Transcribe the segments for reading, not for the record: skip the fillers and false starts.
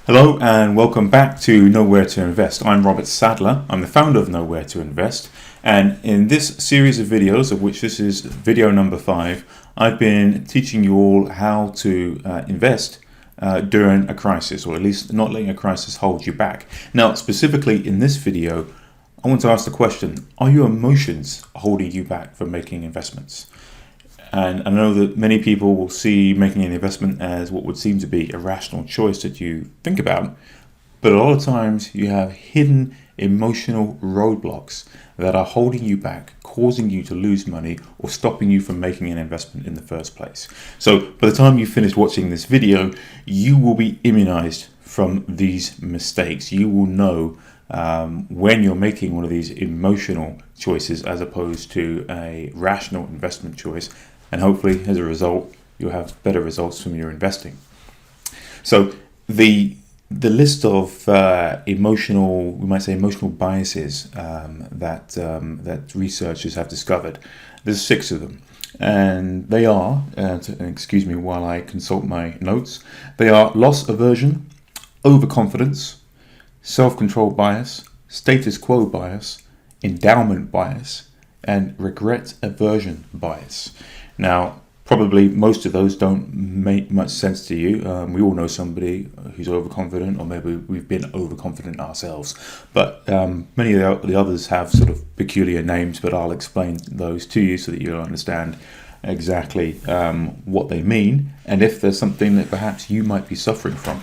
Hello and welcome back to Nowhere to Invest. I'm Robert Sadler. I'm the founder of Nowhere to Invest, and in this series of videos, of which this is video number 5, I've been teaching you all how to invest during a crisis, or at least not letting a crisis hold you back. Now, specifically in this video, I want to ask the question, are your emotions holding you back from making investments? And I know that many people will see making an investment as what would seem to be a rational choice that you think about, but a lot of times you have hidden emotional roadblocks that are holding you back, causing you to lose money or stopping you from making an investment in the first place. So by the time you finish watching this video, you will be immunized from these mistakes. You will know when you're making one of these emotional choices as opposed to a rational investment choice, and hopefully as a result you'll have better results from your investing. So the list of emotional biases that researchers have discovered, there's 6 of them, and they are, excuse me while I consult my notes, they are loss aversion, overconfidence, self-control bias, status quo bias, endowment bias, and regret aversion bias. Now, probably most of those don't make much sense to you. We all know somebody who's overconfident, or maybe we've been overconfident ourselves. But many of the others have sort of peculiar names, but I'll explain those to you so that you'll understand exactly what they mean, and if there's something that perhaps you might be suffering from.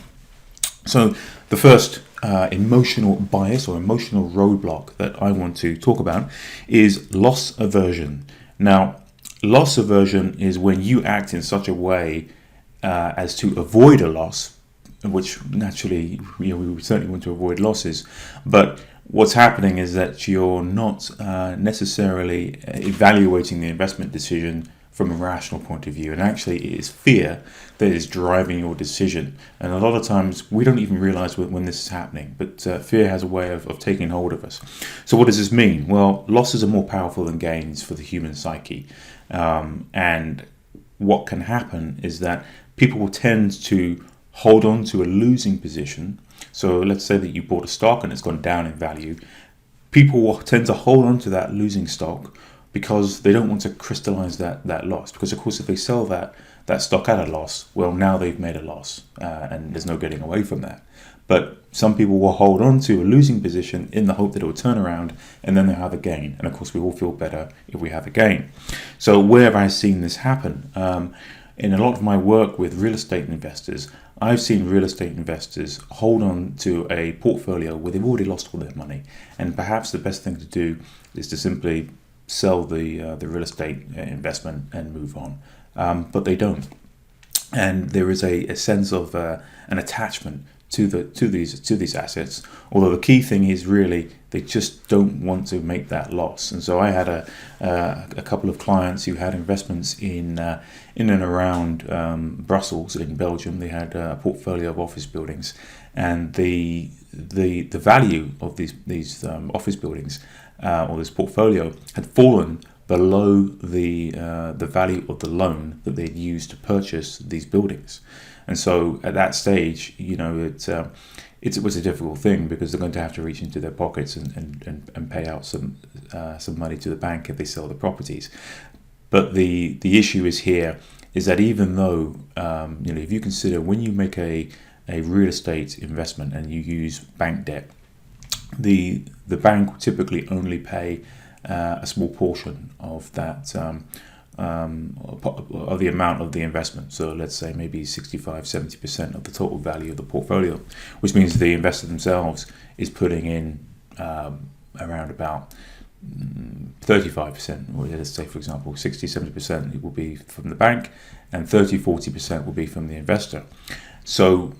So the first emotional bias or emotional roadblock that I want to talk about is loss aversion. Now, loss aversion is when you act in such a way as to avoid a loss, which naturally, we certainly want to avoid losses, but what's happening is that you're not necessarily evaluating the investment decision from a rational point of view, and actually it is fear that is driving your decision. And a lot of times we don't even realize when this is happening, but fear has a way of taking hold of us. So what does this mean? Well, losses are more powerful than gains for the human psyche, and what can happen is that people will tend to hold on to a losing position. So let's say that you bought a stock and it's gone down in value. People will tend to hold on to that losing stock because they don't want to crystallize that loss. Because of course, if they sell that stock at a loss, well, now they've made a loss, and there's no getting away from that. But some people will hold on to a losing position in the hope that it will turn around and then they'll have a gain. And of course, we all feel better if we have a gain. So where have I seen this happen? In a lot of my work with real estate investors, I've seen real estate investors hold on to a portfolio where they've already lost all their money. And perhaps the best thing to do is to simply sell the real estate investment and move on. But they don't. And there is a sense of an attachment to these assets, although the key thing is really they just don't want to make that loss. And so I had a couple of clients who had investments in and around Brussels in Belgium. They had a portfolio of office buildings, and the value of these office buildings or this portfolio had fallen below the value of the loan that they'd used to purchase these buildings. And so at that stage, it was a difficult thing, because they're going to have to reach into their pockets and pay out some money to the bank if they sell the properties. But the issue is that even though if you consider when you make a real estate investment and you use bank debt, the bank will typically only pay a small portion of that of the amount of the investment. So let's say maybe 65-70% of the total value of the portfolio, which means the investor themselves is putting in around about 35%, or let's say, for example, 60-70% will be from the bank and 30-40% will be from the investor. So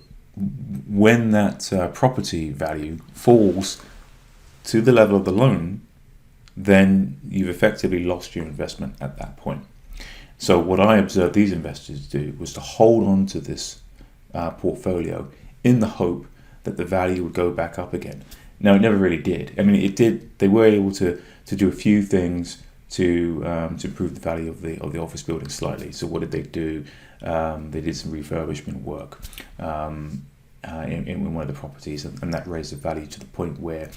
when that property value falls to the level of the loan, then you've effectively lost your investment at that point. So what I observed these investors do was to hold on to this portfolio in the hope that the value would go back up again. Now, it never really did. I mean, it did. They were able to do a few things to improve the value of the office building slightly. So what did they do? They did some refurbishment work, in one of the properties, and that raised the value to the point where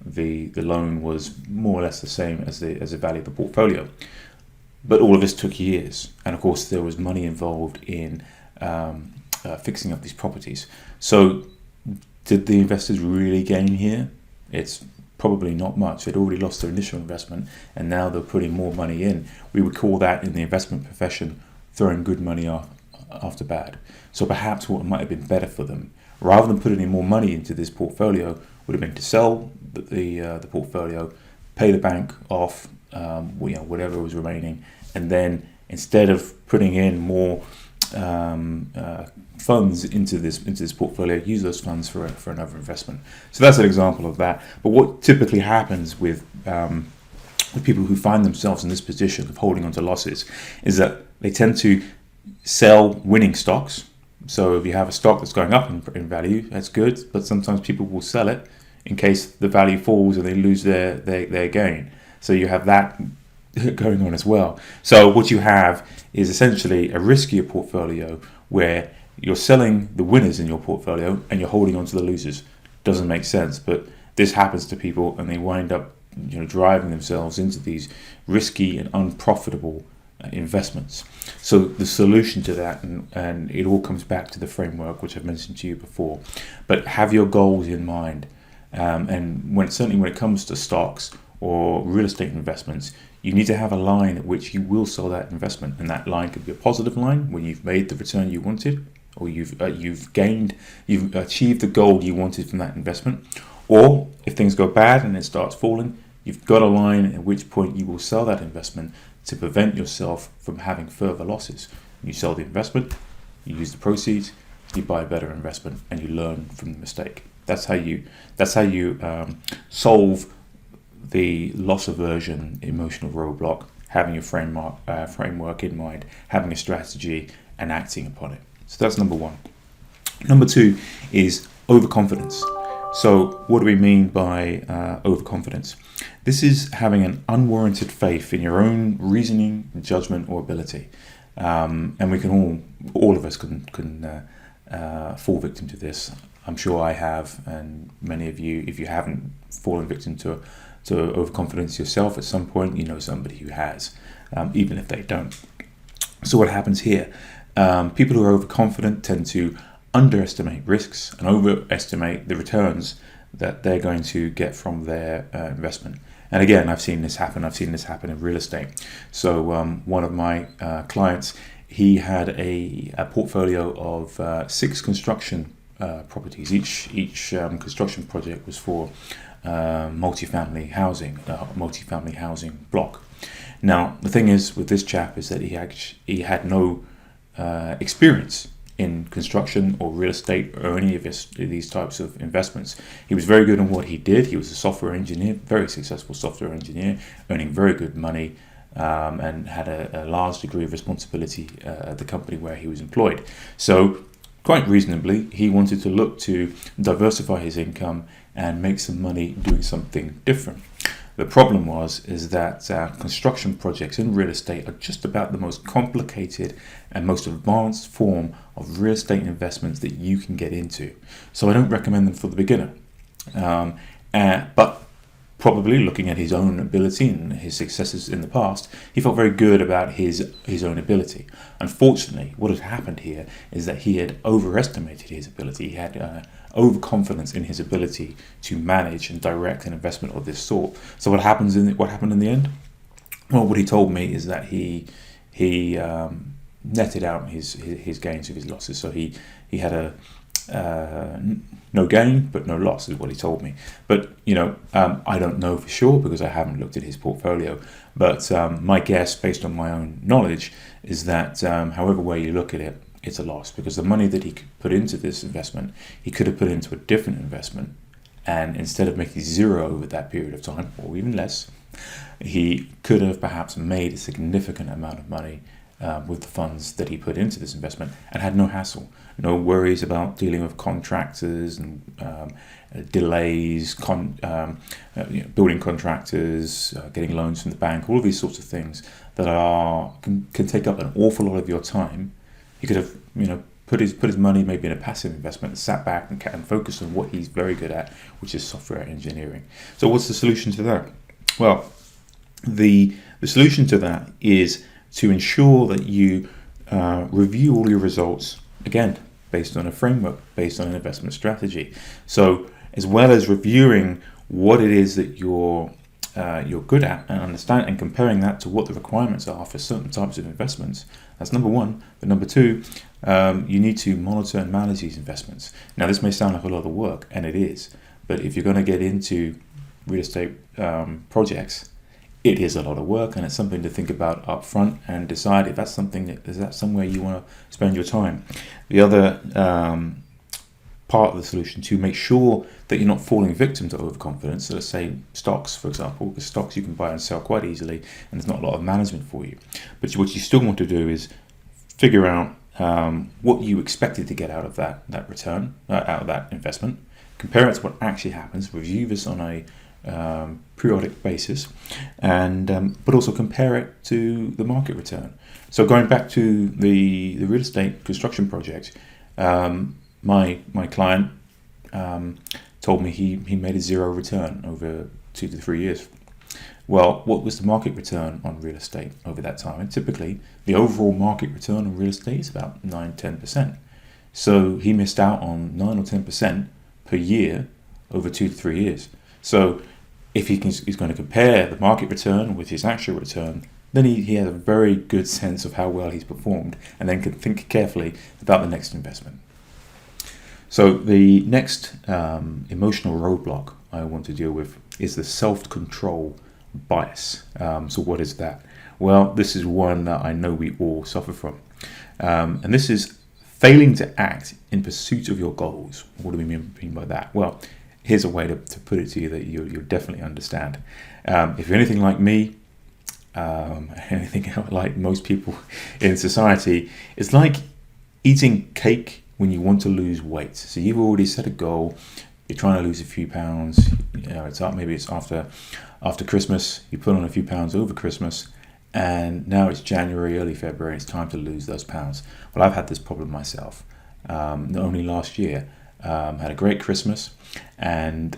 the loan was more or less the same as the value of the portfolio. But all of this took years, and of course there was money involved in fixing up these properties. So did the investors really gain here? It's probably not much. They'd already lost their initial investment, and now they're putting more money in. We would call that, in the investment profession, throwing good money after bad. So perhaps what might have been better for them, rather than putting in more money into this portfolio, would have been to sell the portfolio, pay the bank off, whatever was remaining, and then instead of putting in more funds into this portfolio, use those funds for another investment. So that's an example of that. But what typically happens with people who find themselves in this position of holding onto losses is that they tend to sell winning stocks. So if you have a stock that's going up in value, that's good, but sometimes people will sell it in case the value falls and they lose their gain. So you have that going on as well. So what you have is essentially a riskier portfolio where you're selling the winners in your portfolio and you're holding on to the losers. Doesn't make sense, but this happens to people, and they wind up driving themselves into these risky and unprofitable investments. So the solution to that, and it all comes back to the framework which I've mentioned to you before, but have your goals in mind, and certainly when it comes to stocks or real estate investments, you need to have a line at which you will sell that investment, and that line could be a positive line when you've made the return you wanted, or you've achieved the goal you wanted from that investment. Or if things go bad and it starts falling, you've got a line at which point you will sell that investment to prevent yourself from having further losses. You sell the investment, you use the proceeds, you buy a better investment, and you learn from the mistake. That's how you solve the loss aversion emotional roadblock, having a framework in mind, having a strategy, and acting upon it. So that's number one. Number two is overconfidence. So what do we mean by overconfidence? This is having an unwarranted faith in your own reasoning, judgment, or ability. And we can all of us can fall victim to this. I'm sure I have, and many of you, if you haven't fallen victim to overconfidence yourself at some point, you know somebody who has, even if they don't. So what happens here? People who are overconfident tend to underestimate risks and overestimate the returns that they're going to get from their investment. And again, I've seen this happen in real estate. So one of my clients, he had a portfolio of 6 construction properties. Each construction project was for multifamily housing block. Now the thing is with this chap is that he had no experience in construction or real estate or any of these types of investments. He was very good in what he did. He was a software engineer, very successful software engineer, earning very good money, and had a large degree of responsibility at the company where he was employed. So quite reasonably, he wanted to look to diversify his income and make some money doing something different. The problem is that construction projects in real estate are just about the most complicated and most advanced form of real estate investments that you can get into. So I don't recommend them for the beginner. But probably looking at his own ability and his successes in the past, he felt very good about his own ability. Unfortunately, what had happened here is that he had overestimated his ability. He had overconfidence in his ability to manage and direct an investment of this sort. So what happened in the end? Well, what he told me is that he netted out his gains with his losses. So he had no gain but no loss is what he told me. But I don't know for sure because I haven't looked at his portfolio. But my guess, based on my own knowledge, is that however way you look at it, it's a loss, because the money that he could put into this investment, he could have put into a different investment, and instead of making zero over that period of time, or even less, he could have perhaps made a significant amount of money with the funds that he put into this investment, and had no hassle, no worries about dealing with contractors and delays, building contractors, getting loans from the bank, all of these sorts of things that can take up an awful lot of your time. He could have, put his money maybe in a passive investment and sat back and focused on what he's very good at, which is software engineering. So what's the solution to that? Well, the solution to that is to ensure that you review all your results, again, based on a framework, based on an investment strategy. So as well as reviewing what it is that you're good at and understand, and comparing that to what the requirements are for certain types of investments, that's number one. But number two, you need to monitor and manage these investments. Now, this may sound like a lot of work, and it is, but if you're going to get into real estate projects, it is a lot of work, and it's something to think about up front and decide if that's somewhere you want to spend your time. The other part of the solution to make sure that you're not falling victim to overconfidence. So let's say stocks, for example, because stocks you can buy and sell quite easily, and there's not a lot of management for you. But what you still want to do is figure out what you expected to get out of that return, out of that investment, compare it to what actually happens, review this on a periodic basis, and but also compare it to the market return. So going back to the real estate construction project, my client told me he made a zero return over 2 to 3 years. Well, what was the market return on real estate over that time? And typically, the overall market return on real estate is about 9-10%. So he missed out on 9 or 10% per year over 2 to 3 years. So if he's going to compare the market return with his actual return, then he has a very good sense of how well he's performed, and then can think carefully about the next investment. So the next emotional roadblock I want to deal with is the self-control bias. So what is that? Well, this is one that I know we all suffer from. And this is failing to act in pursuit of your goals. What do we mean by that? Well, here's a way to put it to you that you'll definitely understand. If you're anything like me, anything like most people in society, it's like eating cake when you want to lose weight. So you've already set a goal, you're trying to lose a few pounds, maybe it's after Christmas, you put on a few pounds over Christmas, and now it's January, early February, it's time to lose those pounds. Well, I've had this problem myself. Not only last year, had a great Christmas and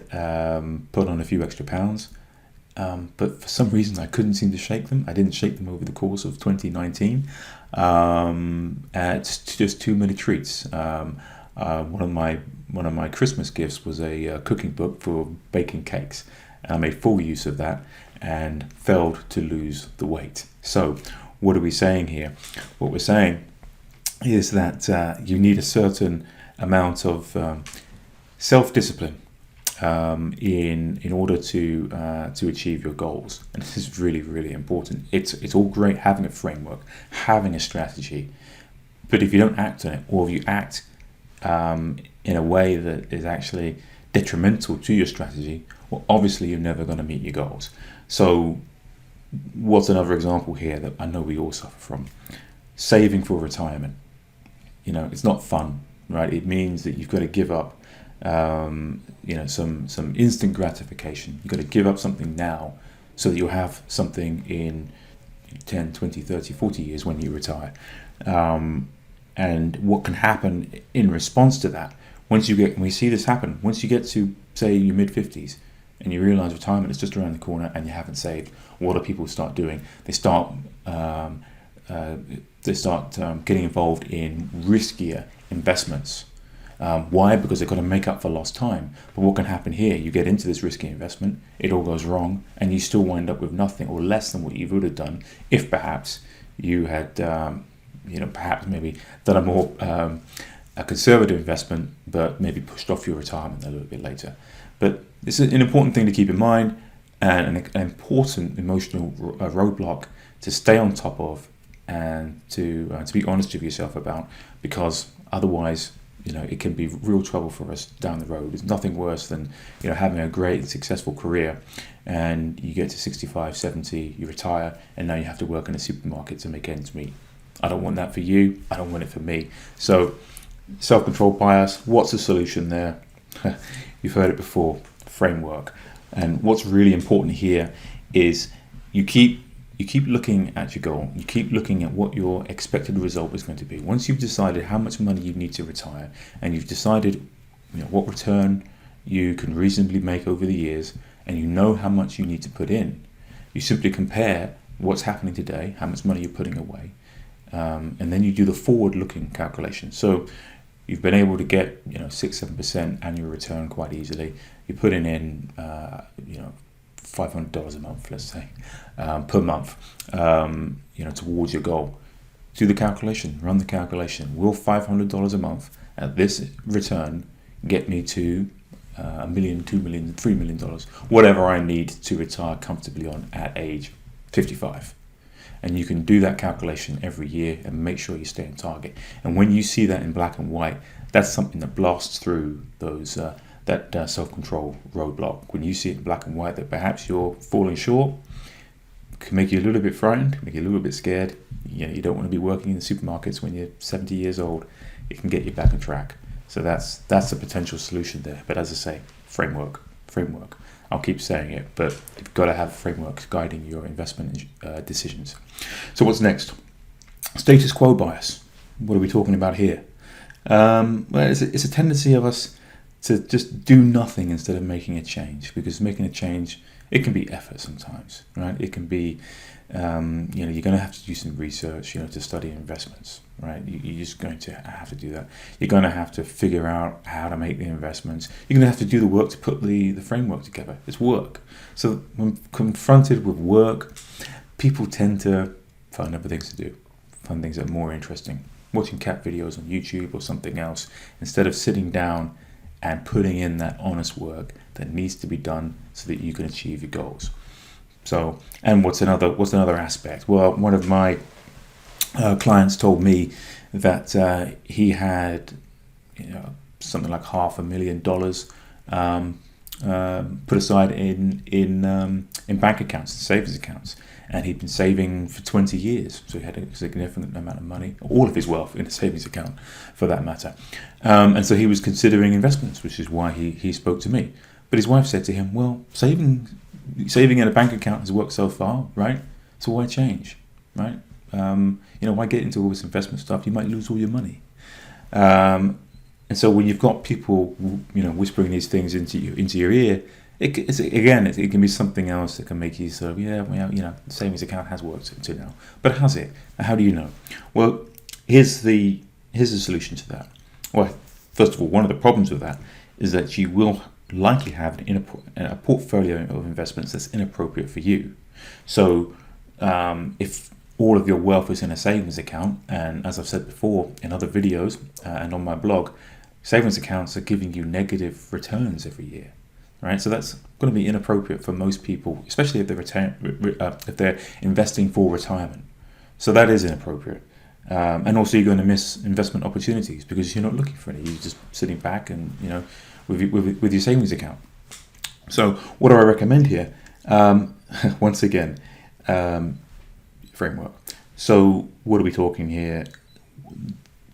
put on a few extra pounds, but for some reason I couldn't seem to shake them. I didn't shake them over the course of 2019. It's just too many treats. One of my Christmas gifts was a cooking book for baking cakes, and I made full use of that and failed to lose the weight. So what are we saying here? What we're saying is that you need a certain amount of self-discipline in order to achieve your goals, and this is really, really important. It's all great having a framework, having a strategy, but if you don't act on it, or if you act in a way that is actually detrimental to your strategy, well, obviously you're never going to meet your goals. So what's another example here that I know we all suffer from? Saving for retirement. It's not fun, right? It means that you've got to give up some instant gratification. You've got to give up something now so that you'll have something in 10, 20, 30, 40 years when you retire. And what can happen in response to that, we see this happen, once you get to, say, your mid-50s, and you realize retirement is just around the corner and you haven't saved, what do people start doing? They start getting involved in riskier investments. Why? Because they've got to make up for lost time. But what can happen here? You get into this risky investment, it all goes wrong, and you still wind up with nothing or less than what you would have done if perhaps you had, perhaps maybe done a more a conservative investment, but maybe pushed off your retirement a little bit later. But this is an important thing to keep in mind, and an important emotional roadblock to stay on top of, and to be honest with yourself about, because otherwise, it can be real trouble for us down the road. There's nothing worse than, having a great and successful career, and you get to 65, 70, you retire, and now you have to work in a supermarket to make ends meet. I don't want that for you. I don't want it for me. So, self-control bias, what's the solution there? You've heard it before, framework. And what's really important here is you keep you keep looking at your goal. You keep looking at what your expected result is going to be. Once you've decided how much money you need to retire, and you've decided what return you can reasonably make over the years, and you know how much you need to put in, you simply compare what's happening today, how much money you're putting away, and then you do the forward-looking calculation. So you've been able to get 6-7% annual return quite easily. You're putting in $500 a month, let's say, per month, towards your goal. Do the calculation, run the calculation. Will $500 a month at this return get me to $1 million, $2 million, $3 million, whatever I need to retire comfortably on at age 55? And you can do that calculation every year and make sure you stay on target. And when you see that in black and white, that's something that blasts through those that self-control roadblock. When you see it in black and white that perhaps you're falling short, can make you a little bit frightened, make you a little bit scared. You don't want to be working in the supermarkets when you're 70 years old. It can get you back on track. So that's a potential solution there. But as I say, framework. I'll keep saying it, but you've got to have frameworks guiding your investment decisions. So what's next? Status quo bias. What are we talking about here? Well, it's a tendency of us to just do nothing instead of making a change, because making a change, it can be effort sometimes, right? It can be, you're going to have to do some research, to study investments, right? You're just going to have to do that. You're going to have to figure out how to make the investments. You're going to have to do the work to put the framework together. It's work. So when confronted with work, people tend to find other things to do, find things that are more interesting. Watching cat videos on YouTube or something else, instead of sitting down and putting in that honest work that needs to be done so that you can achieve your goals. So, and what's another aspect? Well, one of my clients told me that he had something like $500,000 put aside in bank accounts and savings accounts, and he'd been saving for 20 years, so he had a significant amount of money, all of his wealth in a savings account for that matter, and so he was considering investments, which is why he spoke to me. But his wife said to him, well, saving in a bank account has worked so far, right? So why change, right? Why get into all this investment stuff? You might lose all your money. And so when you've got people, whispering these things into your ear, it can be something else that can make you sort of, the savings account has worked until now. But has it? How do you know? Well, here's the solution to that. Well, first of all, one of the problems with that is that you will likely have a portfolio of investments that's inappropriate for you. So if all of your wealth is in a savings account, and as I've said before in other videos and on my blog, savings accounts are giving you negative returns every year, right? So that's going to be inappropriate for most people, especially if they're investing for retirement. So that is inappropriate. And also you're going to miss investment opportunities because you're not looking for any. You're just sitting back and, with your savings account. So what do I recommend here? Once again, framework. So what are we talking here?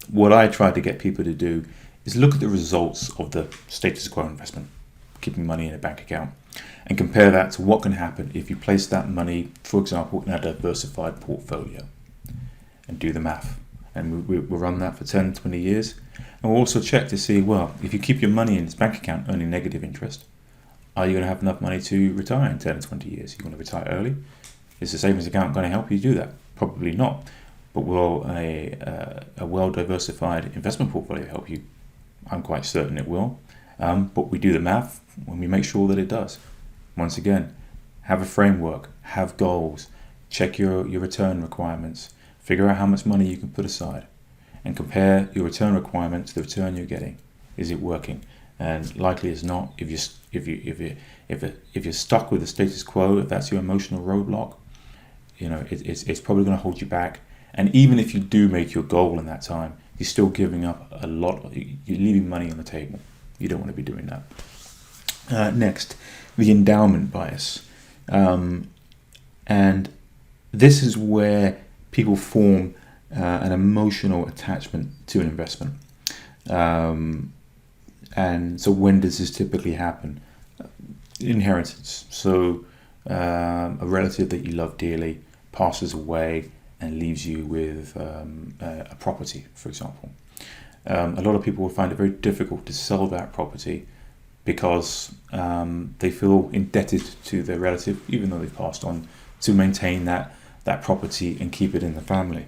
What I try to get people to do is look at the results of the status quo investment, keeping money in a bank account, and compare that to what can happen if you place that money, for example, in a diversified portfolio, and do the math. And we'll run that for 10, 20 years. And we'll also check to see, well, if you keep your money in this bank account earning negative interest, are you going to have enough money to retire in 10 or 20 years? You're going to retire early? Is the savings account going to help you do that? Probably not. But will a well-diversified investment portfolio help you? I'm quite certain it will. But we do the math when we make sure that it does. Once again, have a framework, have goals, check your return requirements, figure out how much money you can put aside, and compare your return requirement to the return you're getting. Is it working? And likely as not, if you're stuck with the status quo, if that's your emotional roadblock, it's probably going to hold you back. And even if you do make your goal in that time, you're still giving up a lot. You're leaving money on the table. You don't want to be doing that. Next, the endowment bias. And this is where people form an emotional attachment to an investment. And so when does this typically happen? Inheritance. So a relative that you love dearly passes away and leaves you with a property, for example. A lot of people will find it very difficult to sell that property because they feel indebted to their relative, even though they've passed on, to maintain that property and keep it in the family.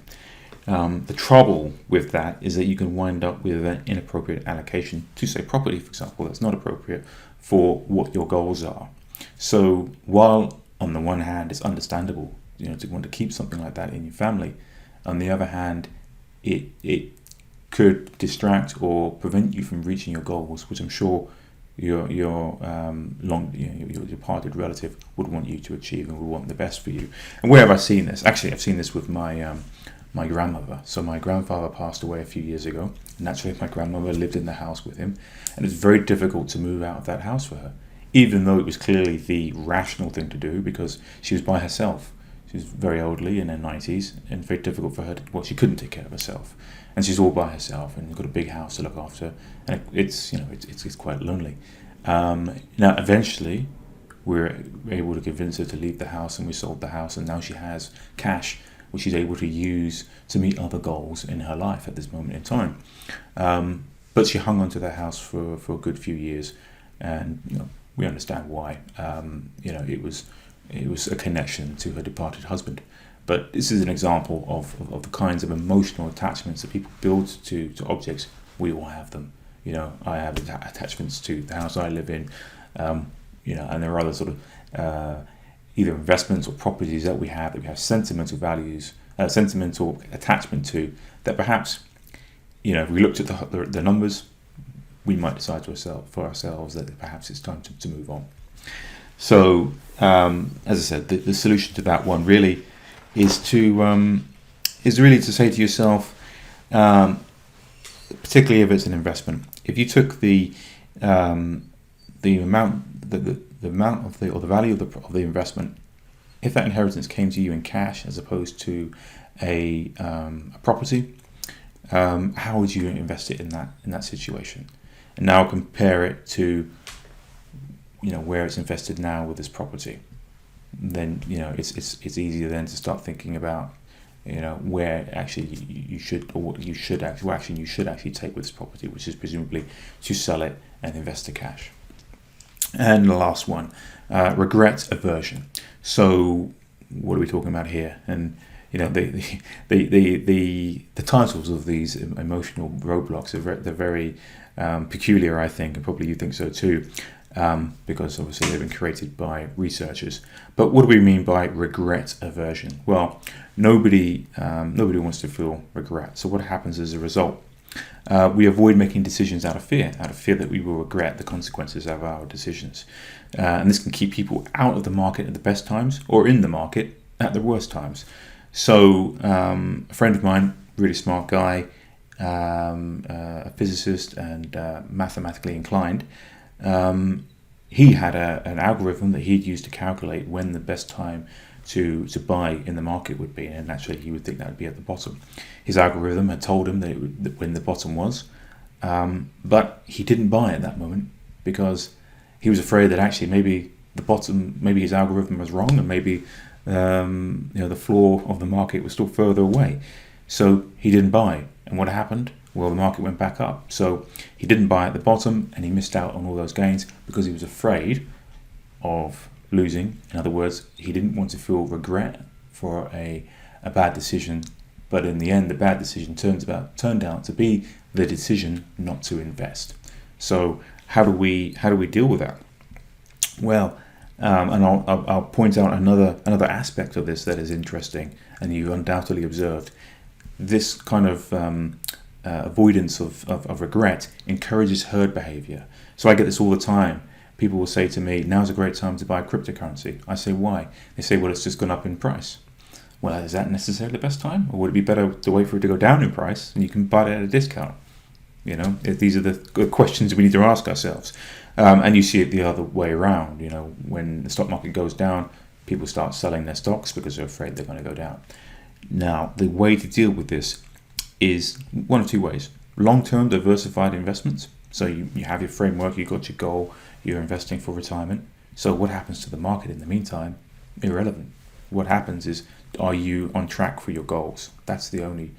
The trouble with that is that you can wind up with an inappropriate allocation to, say, property, for example, that's not appropriate for what your goals are. So while on the one hand it's understandable, to want to keep something like that in your family, on the other hand, it could distract or prevent you from reaching your goals, which I'm sure your departed relative would want you to achieve and would want the best for you. And where have I seen this? Actually, I've seen this with my grandmother. So my grandfather passed away a few years ago. Naturally, my grandmother lived in the house with him, and it was very difficult to move out of that house for her, even though it was clearly the rational thing to do, because she was by herself. She was very elderly, in her 90s, and very difficult for her she couldn't take care of herself, and she's all by herself and got a big house to look after, and it's quite lonely. Now eventually we were able to convince her to leave the house, and we sold the house, and now she has cash which she's able to use to meet other goals in her life at this moment in time. But she hung on to the house for a good few years, and we understand why. It was a connection to her departed husband. But this is an example of the kinds of emotional attachments that people build to objects. We all have them. I have attachments to the house I live in, and there are other sort of either investments or properties that we have sentimental values, sentimental attachment to, that perhaps, if we looked at the numbers, we might decide for ourselves that perhaps it's time to move on. So, as I said, the solution to that one really is to say to yourself, particularly if it's an investment, if you took the amount of the value of the investment, if that inheritance came to you in cash as opposed to a property, how would you invest it in that situation? And now compare it to where it's invested now with this property. Then it's easier then to start thinking about where actually you should actually take with this property, which is presumably to sell it and invest the cash. And the last one, regret aversion. So what are we talking about here? And the titles of these emotional roadblocks they're very peculiar, I think, and probably you think so too, because obviously they've been created by researchers. But what do we mean by regret aversion? Well, nobody wants to feel regret. So what happens as a result? We avoid making decisions out of fear that we will regret the consequences of our decisions. And this can keep people out of the market at the best times, or in the market at the worst times. So a friend of mine, really smart guy, a physicist and mathematically inclined, he had an algorithm that he'd used to calculate when the best time to buy in the market would be, and naturally he would think that would be at the bottom. His algorithm had told him that when the bottom was, but he didn't buy at that moment because he was afraid that actually maybe his algorithm was wrong, and maybe the floor of the market was still further away. So he didn't buy, and what happened? Well, the market went back up. So he didn't buy at the bottom, and he missed out on all those gains because he was afraid of losing. In other words, he didn't want to feel regret for a bad decision, but in the end, the bad decision turned out to be the decision not to invest. So how do we deal with that? Well, and I'll point out another aspect of this that is interesting, and you undoubtedly observed. This kind of avoidance of regret encourages herd behavior. So I get this all the time. People will say to me, now's a great time to buy cryptocurrency. I say, why? They say, well, it's just gone up in price. Well, is that necessarily the best time? Or would it be better to wait for it to go down in price and you can buy it at a discount? These are the questions we need to ask ourselves. And you see it the other way around. When the stock market goes down, people start selling their stocks because they're afraid they're going to go down. Now, the way to deal with this is one of two ways. Long-term diversified investments. So you have your framework, you've got your goal, you're investing for retirement. So what happens to the market in the meantime? Irrelevant. What happens is are you on track for your goals? That's the only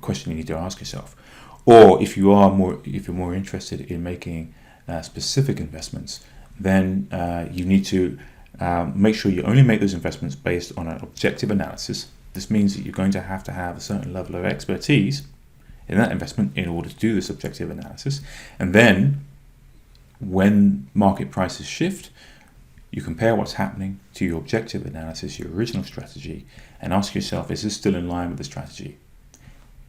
question you need to ask yourself. Or if you're more interested in making specific investments, then you need to make sure you only make those investments based on an objective analysis. This means that you're going to have a certain level of expertise in that investment in order to do this objective analysis. And then when market prices shift, you compare what's happening to your objective analysis, your original strategy, and ask yourself, is this still in line with the strategy?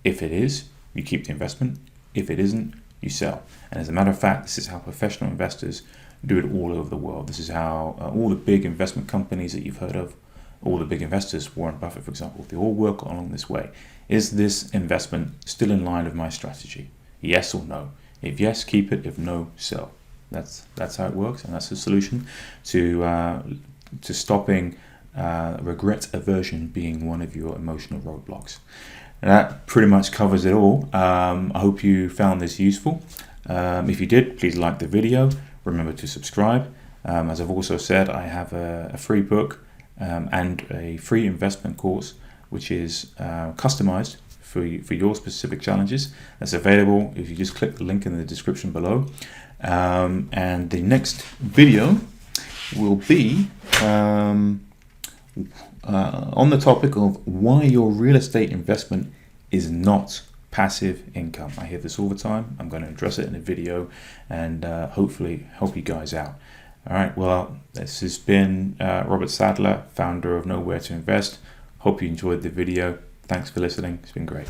If it is, you keep the investment. If it isn't, you sell. And as a matter of fact, this is how professional investors do it all over the world. This is how all the big investment companies that you've heard of, all the big investors, Warren Buffett, for example, they all work along this way. Is this investment still in line with my strategy? Yes or no? If yes, keep it. If no, sell. That's how it works, and that's the solution to stopping regret aversion being one of your emotional roadblocks. And that pretty much covers it all. I hope you found this useful. If you did, please like the video. Remember to subscribe. As I've also said, I have a free book and a free investment course, which is customized for your specific challenges. That's available if you just click the link in the description below. And the next video will be on the topic of why your real estate investment is not passive income. I hear this all the time. I'm going to address it in a video and hopefully help you guys out. All right, well, this has been Robert Sadler, founder of Know Where to Invest. Hope you enjoyed the video. Thanks for listening. It's been great.